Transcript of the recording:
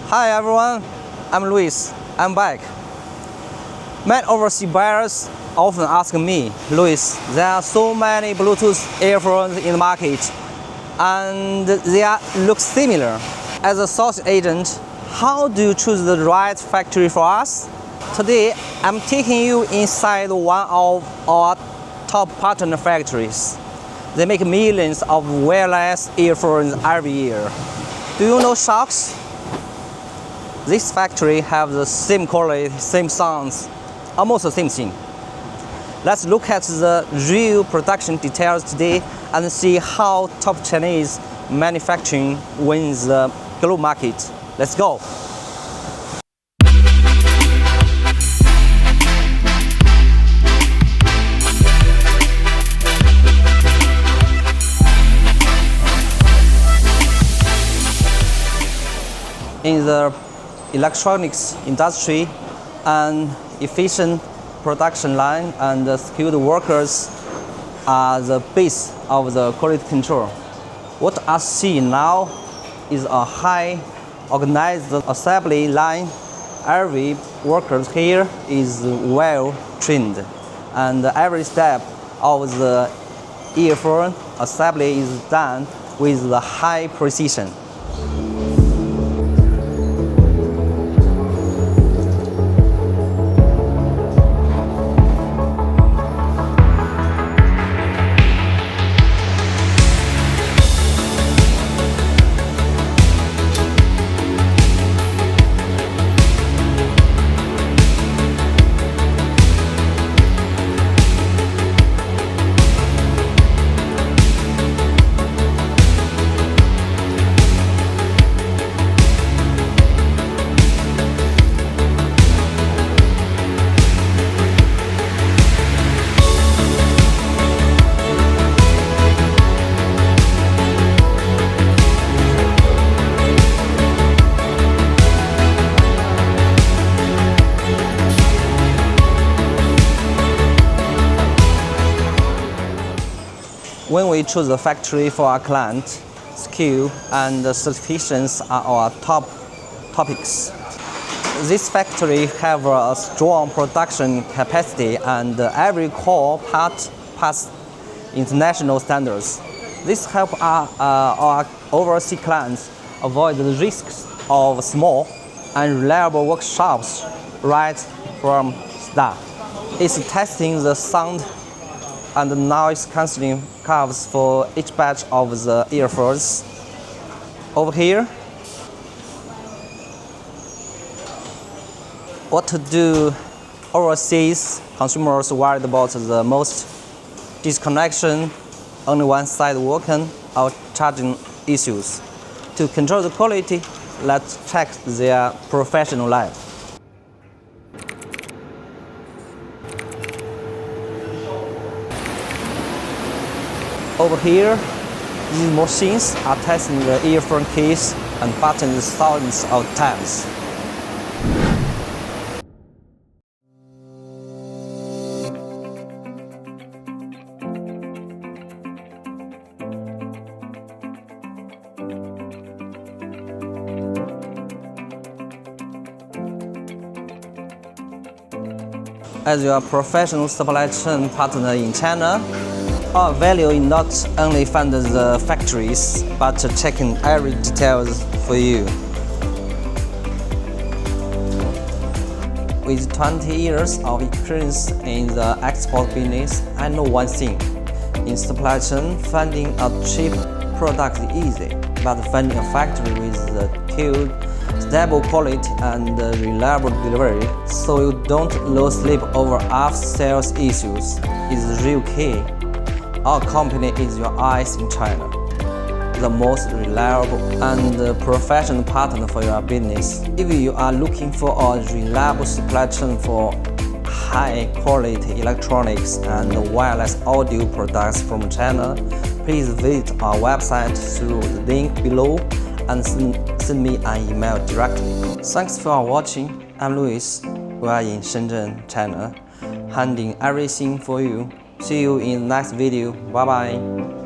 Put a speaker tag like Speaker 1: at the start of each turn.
Speaker 1: Hi everyone, I'm Luis. I'm back. Many overseas buyers often ask me, Luis, there are so many Bluetooth earphones in the market and look similar. As a sourcing agent, how do you choose the right factory for us? Today, I'm taking you inside one of our top partner factories. They make millions of wireless earphones every year. Do you know Sharks? This factory has the same quality, same sounds, almost the same thing. Let's look at the real production details today and see how top Chinese manufacturing wins the global market. Let's go. In the electronics industry, an efficient production line and skilled workers are the base of the quality control. What I see now is a high organized assembly line. Every worker here is well trained, and every step of the earphone assembly is done with high precision. When we choose a factory for our client, skill and certifications are our top topics. This factory has a strong production capacity and every core part passes international standards. This helps our overseas clients avoid the risks of small and reliable workshops right from start. It's testing the sound and noise cancelling curves for each batch of the earphones. Over here, what to do overseas consumers worried about the most disconnection, only one side working, or charging issues. To control the quality, let's check their professional life. Over here, these machines are testing the earphone case and buttons thousands of times. As your professional supply chain partner in China, our value is not only fund the factories, but checking every detail for you. With 20 years of experience in the export business, I know one thing. In supply chain, finding a cheap product is easy, but finding a factory with skilled, stable quality and reliable delivery, so you don't lose sleep over after-sales issues, is the real key. Our company is your eyes in China, the most reliable and professional partner for your business. If you are looking for a reliable supply chain for high-quality electronics and wireless audio products from China, please visit our website through the link below and send me an email directly. Thanks for watching. I'm Luis. We are in Shenzhen, China, handling everything for you. See you in the next video. Bye bye.